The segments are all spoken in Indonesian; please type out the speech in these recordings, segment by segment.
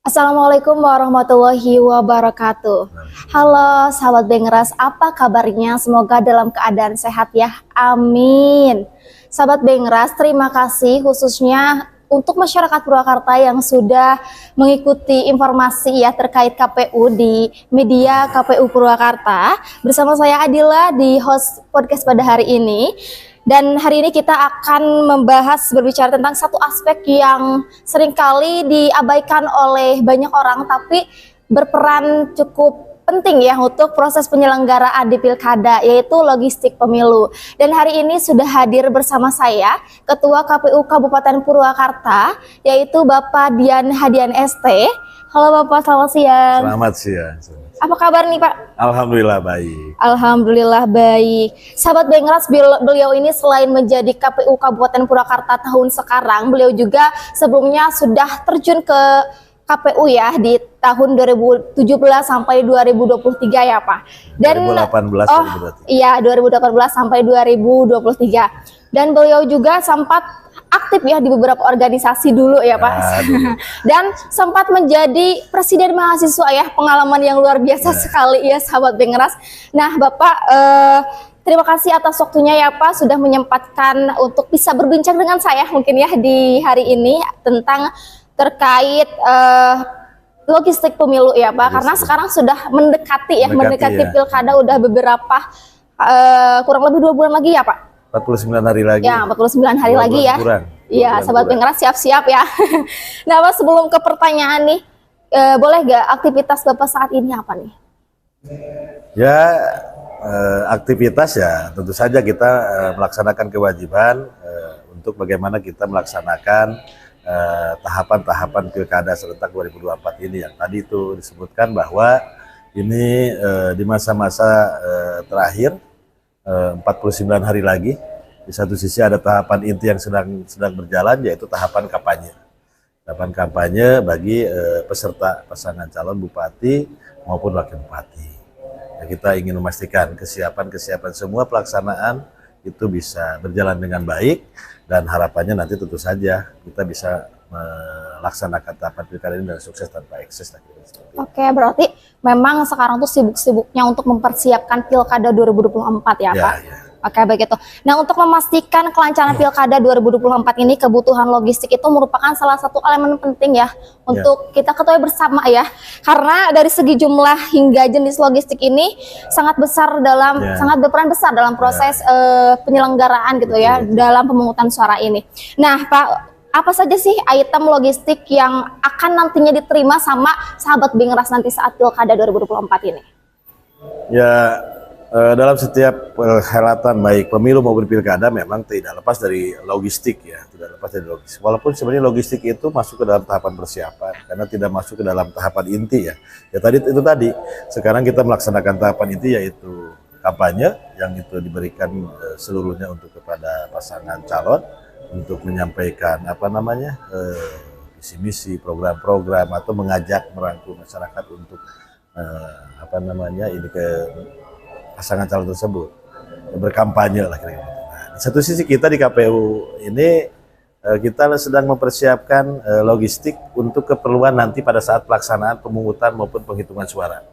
Assalamualaikum warahmatullahi wabarakatuh. Halo sahabat Bengras, apa kabarnya? Semoga dalam keadaan sehat ya, amin. Sahabat Bengras, terima kasih khususnya untuk masyarakat Purwakarta yang sudah mengikuti informasi ya terkait KPU di media KPU Purwakarta. Bersama saya Adila di host podcast pada hari ini. Dan hari ini kita akan membahas berbicara tentang satu aspek yang seringkali diabaikan oleh banyak orang tapi berperan cukup penting ya untuk proses penyelenggaraan di Pilkada, yaitu logistik pemilu. Dan hari ini sudah hadir bersama saya Ketua KPU Kabupaten Purwakarta, yaitu Bapak Dian Hadian ST. Halo Bapak, selamat siang. Selamat siang. Apa kabar nih Pak? Alhamdulillah baik. Alhamdulillah baik. Sahabat Bengras, beliau ini selain menjadi KPU Kabupaten Purwakarta tahun sekarang, beliau juga sebelumnya sudah terjun ke KPU ya di tahun 2017 sampai 2023 ya Pak. Dan 2018 iya 2018 sampai 2023. Dan beliau juga sempat aktif ya di beberapa organisasi dulu ya Pak. Dan sempat menjadi presiden mahasiswa ya, pengalaman yang luar biasa sekali ya sahabat Bengras. Nah Bapak, terima kasih atas waktunya ya Pak, sudah menyempatkan untuk bisa berbincang dengan saya mungkin ya di hari ini tentang terkait logistik pemilu ya Pak, karena sekarang sudah mendekati ya. Pilkada udah beberapa kurang lebih 2 bulan lagi ya Pak. 49 hari lagi. Ya, 49 hari lagi ya. Iya, sahabat Bengras siap-siap ya. Nah, Pak, sebelum ke pertanyaan nih, boleh gak aktivitas Bapak saat ini apa nih? Ya, aktivitas ya tentu saja kita melaksanakan kewajiban untuk bagaimana kita melaksanakan tahapan-tahapan Pilkada serentak 2024 ini yang tadi itu disebutkan bahwa ini di masa-masa terakhir 49 hari lagi. Di satu sisi ada tahapan inti yang sedang berjalan, yaitu tahapan kampanye. Tahapan kampanye bagi peserta pasangan calon bupati maupun wakil bupati. Ya, kita ingin memastikan kesiapan semua pelaksanaan itu bisa berjalan dengan baik, dan harapannya nanti tentu saja kita bisa melaksanakan tahapan pilkada ini dengan sukses tanpa ekses. Oke, berarti memang sekarang tuh sibuk-sibuknya untuk mempersiapkan Pilkada 2024 ya Pak? Ya. Oke, begitu. Nah, untuk memastikan kelancaran Pilkada 2024 ini, kebutuhan logistik itu merupakan salah satu elemen penting ya untuk kita ketahui bersama ya. Karena dari segi jumlah hingga jenis logistik ini sangat berperan besar dalam proses penyelenggaraan gitu ya, dalam pemungutan suara ini. Nah, Pak, apa saja sih item logistik yang akan nantinya diterima sama sahabat Bengras nanti saat Pilkada 2024 ini? Ya, dalam setiap perhelatan baik pemilu maupun pilkada memang tidak lepas dari logistik ya, tidak lepas dari logistik. Walaupun sebenarnya logistik itu masuk ke dalam tahapan persiapan karena tidak masuk ke dalam tahapan inti ya. Ya tadi sekarang kita melaksanakan tahapan inti yaitu kampanye yang itu diberikan seluruhnya untuk kepada pasangan calon untuk menyampaikan visi misi, program-program atau mengajak merangkul masyarakat untuk ini ke pasangan calon tersebut berkampanye lah kira-kira. Nah, di satu sisi kita di KPU ini kita sedang mempersiapkan logistik untuk keperluan nanti pada saat pelaksanaan pemungutan maupun penghitungan suara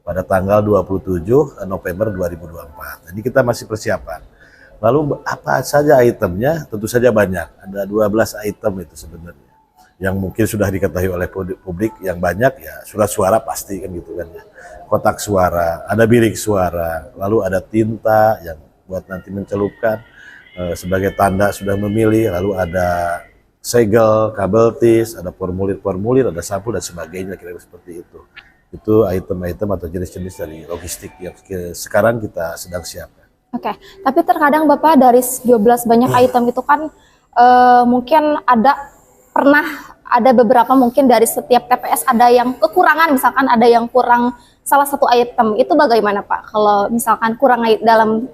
pada tanggal 27 November 2024. Jadi kita masih persiapan. Lalu apa saja itemnya? Tentu saja banyak. Ada 12 item itu sebenarnya yang mungkin sudah diketahui oleh publik yang banyak ya. Surat suara pasti kan gitu kan ya. Kotak suara, ada bilik suara, lalu ada tinta yang buat nanti mencelupkan sebagai tanda sudah memilih, lalu ada segel, kabel tis, ada formulir, ada sapu dan sebagainya, kira-kira seperti itu. Itu item-item atau jenis-jenis dari logistik yang sekarang kita sedang siapkan. Oke, tapi terkadang Bapak dari 12 banyak item itu kan mungkin pernah ada beberapa mungkin dari setiap TPS ada yang kekurangan, misalkan ada yang kurang salah satu item, itu bagaimana Pak kalau misalkan kurang dalam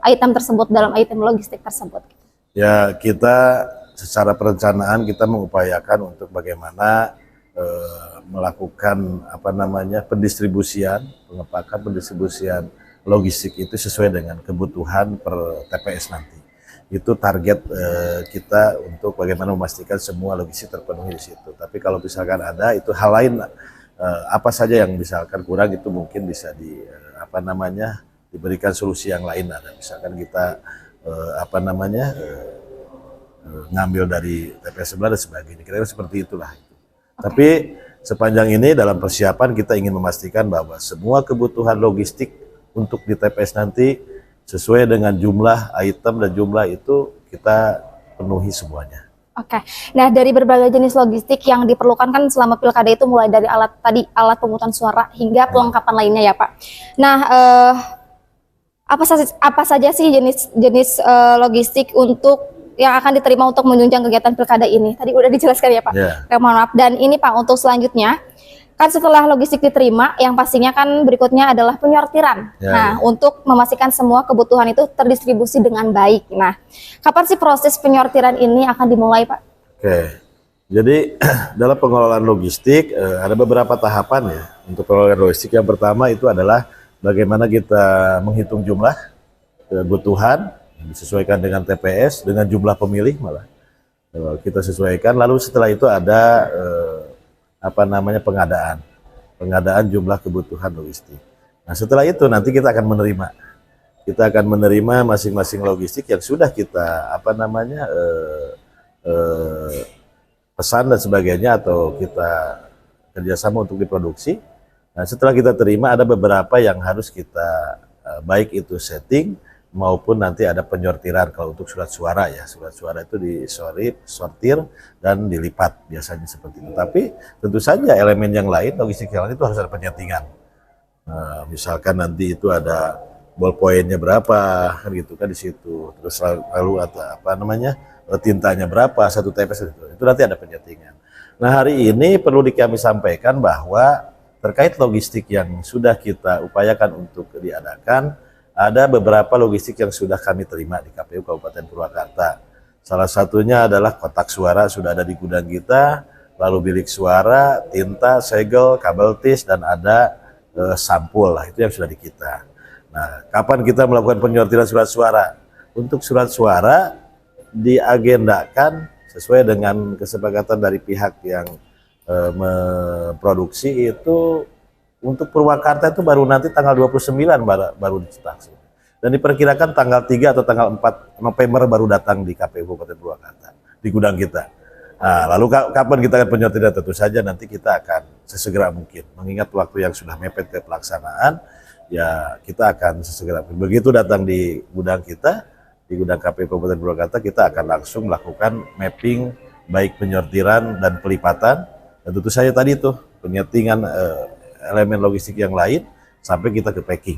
item tersebut, dalam item logistik tersebut? Ya, kita secara perencanaan kita mengupayakan untuk bagaimana melakukan pendistribusian logistik itu sesuai dengan kebutuhan per TPS nanti. itu target kita untuk bagaimana memastikan semua logistik terpenuhi di situ. Tapi kalau misalkan ada itu hal lain apa saja yang misalkan kurang itu mungkin bisa diberikan solusi yang lain. Ada misalkan kita ngambil dari TPS sebelah dan sebagainya. Kira-kira seperti itulah. Tapi sepanjang ini dalam persiapan kita ingin memastikan bahwa semua kebutuhan logistik untuk di TPS nanti sesuai dengan jumlah item dan jumlah itu kita penuhi semuanya. Oke. Nah, dari berbagai jenis logistik yang diperlukan kan selama pilkada itu mulai dari alat pemungutan suara hingga perlengkapan lainnya ya Pak. Nah, apa saja sih jenis logistik untuk yang akan diterima untuk menunjang kegiatan pilkada ini? Tadi udah dijelaskan ya Pak. Mohon maaf. Dan ini Pak, untuk selanjutnya kan setelah logistik diterima, yang pastinya kan berikutnya adalah penyortiran. Untuk memastikan semua kebutuhan itu terdistribusi dengan baik. Nah, kapan sih proses penyortiran ini akan dimulai, Pak? Jadi dalam pengelolaan logistik ada beberapa tahapan ya untuk pengelolaan logistik. Yang pertama itu adalah bagaimana kita menghitung jumlah kebutuhan disesuaikan dengan TPS, dengan jumlah pemilih malah kita sesuaikan. Lalu setelah itu ada pengadaan jumlah kebutuhan logistik. Nah, setelah itu nanti kita akan menerima masing-masing logistik yang sudah kita pesan dan sebagainya atau kita kerjasama untuk diproduksi. Nah, setelah kita terima ada beberapa yang harus kita baik itu setting maupun nanti ada penyortiran. Kalau untuk surat suara ya, surat suara itu disortir dan dilipat biasanya seperti itu. Tapi tentu saja elemen yang lain, logistik yang lain itu harus ada penyetingan. Misalkan nanti itu ada ballpointnya berapa, kan gitu kan di situ. Terus lalu tintanya berapa, satu TPS itu nanti ada penyetingan. Nah, hari ini perlu kami sampaikan bahwa terkait logistik yang sudah kita upayakan untuk diadakan, ada beberapa logistik yang sudah kami terima di KPU Kabupaten Purwakarta. Salah satunya adalah kotak suara sudah ada di gudang kita, lalu bilik suara, tinta, segel, kabel tis, dan ada sampul lah, itu yang sudah di kita. Nah, kapan kita melakukan penyortiran surat suara? Untuk surat suara diagendakan sesuai dengan kesepakatan dari pihak yang memproduksi itu. Untuk Purwakarta itu baru nanti tanggal 29 baru dicetak. Dan diperkirakan tanggal 3 atau tanggal 4 November baru datang di KPU Kabupaten Purwakarta, di gudang kita. Nah, lalu kapan kita akan penyortiran? Tentu saja nanti kita akan sesegera mungkin. Mengingat waktu yang sudah mepet ke pelaksanaan, ya kita akan sesegera mungkin. Begitu datang di gudang kita, di gudang KPU Kabupaten Purwakarta, kita akan langsung melakukan mapping baik penyortiran dan pelipatan. Dan tentu saja tadi itu penyetingan elemen logistik yang lain sampai kita ke packing.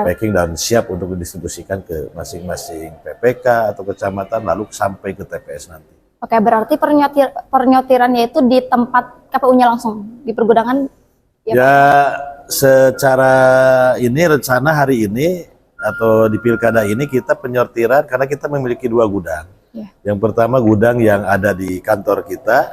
Packing dan siap untuk didistribusikan ke masing-masing PPK atau kecamatan lalu sampai ke TPS nanti. Berarti penyortirannya itu di tempat KPU-nya langsung di pergudangan? Ya, secara ini rencana hari ini atau di pilkada ini kita penyortiran karena kita memiliki 2 gudang. Yang pertama gudang yang ada di kantor kita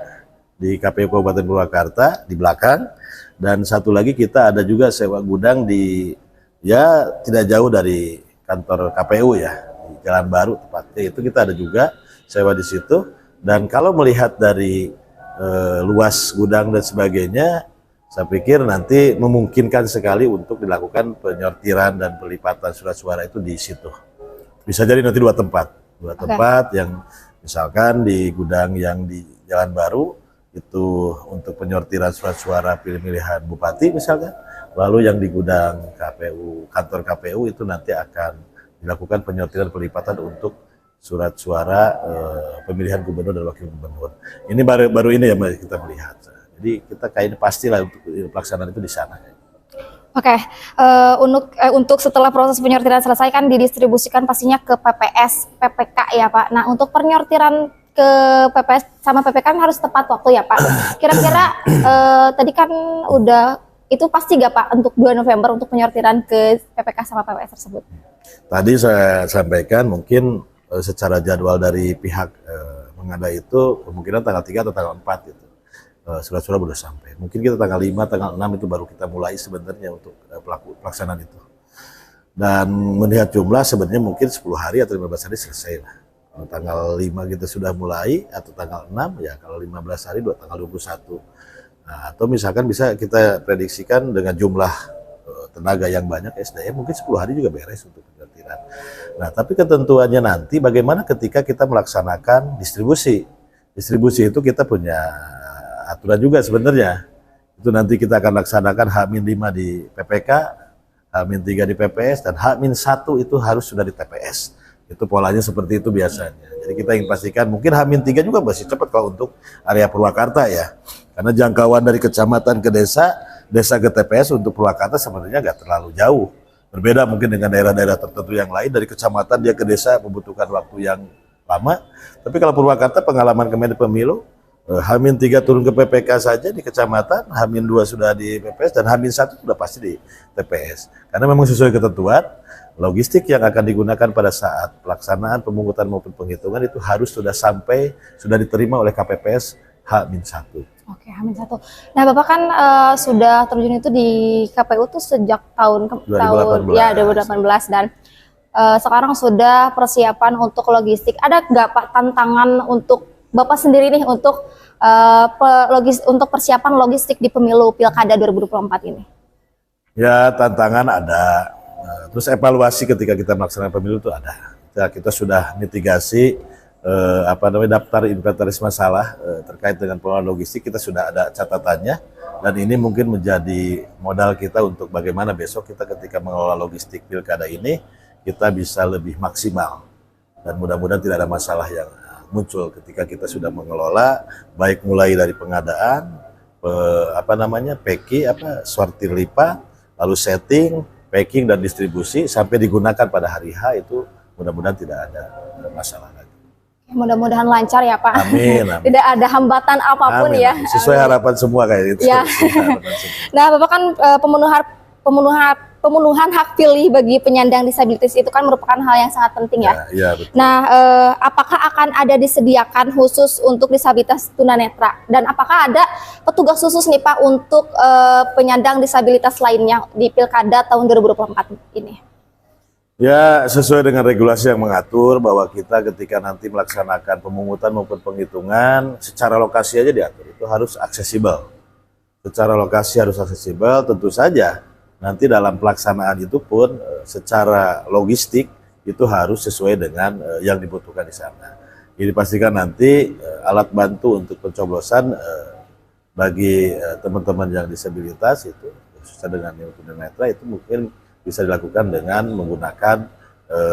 di KPU Kabupaten Purwakarta di belakang. Dan satu lagi kita ada juga sewa gudang tidak jauh dari kantor KPU ya, di Jalan Baru tepatnya. Itu kita ada juga sewa di situ. Dan kalau melihat dari luas gudang dan sebagainya, saya pikir nanti memungkinkan sekali untuk dilakukan penyortiran dan pelipatan surat suara itu di situ. Bisa jadi nanti dua tempat yang misalkan di gudang yang di Jalan Baru itu untuk penyortiran surat suara pemilihan bupati misalkan, lalu yang di gudang KPU, kantor KPU itu nanti akan dilakukan penyortiran pelipatan untuk surat suara pemilihan gubernur dan wakil gubernur. Ini baru ini ya kita melihat. Jadi kita kayaknya pastilah untuk pelaksanaan itu di sana. Untuk setelah proses penyortiran selesai kan didistribusikan pastinya ke PPS, PPK ya Pak. Nah, untuk penyortiran ke PPS sama PPK kan harus tepat waktu ya Pak. Kira-kira tadi kan udah itu pasti gak Pak untuk 2 November untuk penyortiran ke PPK sama PPS tersebut? Tadi saya sampaikan mungkin secara jadwal dari pihak mengadai itu kemungkinan tanggal 3 atau tanggal 4 gitu. Surat-surat sudah sampai. Mungkin kita tanggal 5, tanggal 6 itu baru kita mulai sebenarnya untuk pelaksanaan itu. Dan melihat jumlah sebenarnya mungkin 10 hari atau 15 hari selesai lah. Kalau tanggal 5 kita sudah mulai atau tanggal 6 ya kalau 15 hari tanggal 21. Nah, atau misalkan bisa kita prediksikan dengan jumlah tenaga yang banyak SDM mungkin 10 hari juga beres untuk pengertian. Nah, tapi ketentuannya nanti bagaimana ketika kita melaksanakan distribusi. Distribusi itu kita punya aturan juga sebenarnya. Itu nanti kita akan laksanakan H-5 di PPK, H-3 di PPS, dan H-1 itu harus sudah di TPS. Itu polanya seperti itu biasanya. Jadi kita ingin pastikan, mungkin H-3 juga masih cepat kalau untuk area Purwakarta ya. Karena jangkauan dari kecamatan ke desa, desa ke TPS untuk Purwakarta sebenarnya nggak terlalu jauh. Berbeda mungkin dengan daerah-daerah tertentu yang lain, dari kecamatan dia ke desa membutuhkan waktu yang lama. Tapi kalau Purwakarta pengalaman kemarin pemilu, H-3 turun ke PPK saja di kecamatan, H-2 sudah di PPS, dan H-1 sudah pasti di TPS. Karena memang sesuai ketentuan, logistik yang akan digunakan pada saat pelaksanaan pemungutan maupun penghitungan itu harus sudah sampai, sudah diterima oleh KPPS H-1. Oke, H-1. Nah, Bapak kan sudah terjun itu di KPU tuh sejak tahun 2018 dan sekarang sudah persiapan untuk logistik. Ada nggak Pak tantangan untuk Bapak sendiri nih untuk untuk persiapan logistik di pemilu Pilkada 2024 ini? Ya, tantangan ada. Terus evaluasi ketika kita melaksanakan pemilu itu ada. Kita sudah mitigasi daftar inventaris masalah terkait dengan pengelolaan logistik, kita sudah ada catatannya, dan ini mungkin menjadi modal kita untuk bagaimana besok kita ketika mengelola logistik Pilkada ini kita bisa lebih maksimal, dan mudah-mudahan tidak ada masalah yang muncul ketika kita sudah mengelola, baik mulai dari pengadaan, sortir lipat, lalu setting, packing dan distribusi sampai digunakan pada hari H, itu mudah-mudahan tidak ada masalah lagi. Mudah-mudahan lancar ya Pak. Amin, amin. Tidak ada hambatan apapun amin, ya. amin. Sesuai harapan semua kayak itu. Ya. Nah, Bapak kan pemenuhan hak pilih bagi penyandang disabilitas itu kan merupakan hal yang sangat penting ya. Ya, betul. Nah, apakah akan ada disediakan khusus untuk disabilitas tunanetra, dan apakah ada petugas khusus nih Pak untuk penyandang disabilitas lainnya di Pilkada tahun 2024 ini? Ya, sesuai dengan regulasi yang mengatur bahwa kita ketika nanti melaksanakan pemungutan maupun penghitungan secara lokasi aja diatur, itu harus aksesibel. Secara lokasi harus aksesibel, tentu saja nanti dalam pelaksanaan itu pun secara logistik itu harus sesuai dengan yang dibutuhkan di sana. Jadi pastikan nanti alat bantu untuk pencoblosan bagi teman-teman yang disabilitas itu, khususnya dengan yang tunanetra, itu mungkin bisa dilakukan dengan menggunakan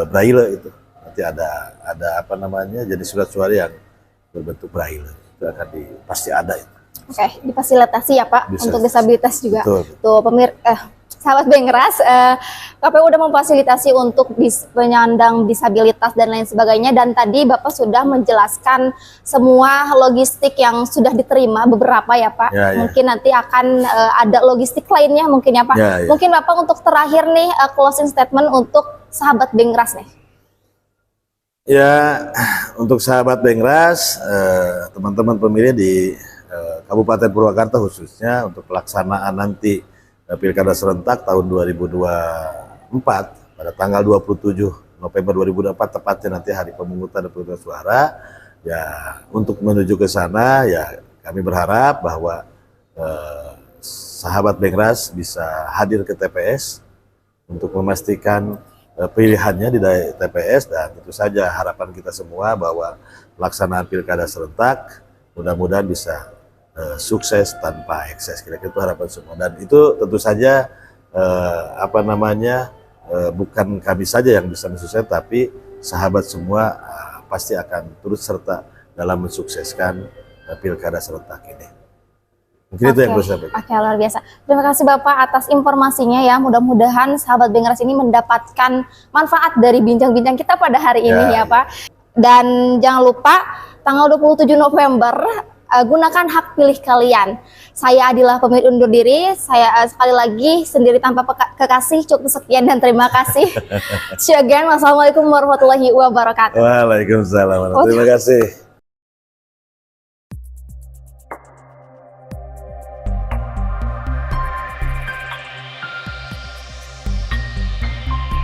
braille itu. Nanti ada jadi surat suara yang berbentuk braille. Itu akan pasti ada itu. Oke, difasilitasi ya Pak untuk disabilitas juga. Betul. Tuh sahabat Bengras, KPU udah memfasilitasi untuk penyandang disabilitas dan lain sebagainya, dan tadi Bapak sudah menjelaskan semua logistik yang sudah diterima beberapa ya Pak. Ya, mungkin nanti akan ada logistik lainnya mungkin ya Pak. Ya. Mungkin Bapak untuk terakhir nih closing statement untuk sahabat Bengras nih. Ya, untuk sahabat Bengras, teman-teman pemilih di Kabupaten Purwakarta khususnya untuk pelaksanaan nanti Pilkada serentak tahun 2024 pada tanggal 27 November 2024, tepatnya nanti hari pemungutan dan pemungutan suara. Ya, untuk menuju ke sana ya kami berharap bahwa sahabat Bengras bisa hadir ke TPS untuk memastikan pilihannya di TPS, dan tentu saja harapan kita semua bahwa pelaksanaan Pilkada serentak mudah-mudahan bisa sukses tanpa ekses, kira-kira itu harapan semua. Dan itu tentu saja bukan kami saja yang bisa mensukseskan, tapi sahabat semua pasti akan turut serta dalam mensukseskan Pilkada serentak ini. Mungkin itu yang bisa saya. Oke, luar biasa. Terima kasih Bapak atas informasinya ya. Mudah-mudahan sahabat Bengras ini mendapatkan manfaat dari bincang-bincang kita pada hari ini ya Pak. Dan jangan lupa tanggal 27 November gunakan hak pilih kalian. Saya Adilah pamit undur diri. Saya sekali lagi sendiri tanpa kekasih, cukup sekian dan terima kasih. See you again. Wassalamualaikum warahmatullahi wabarakatuh. Waalaikumsalam. Terima kasih.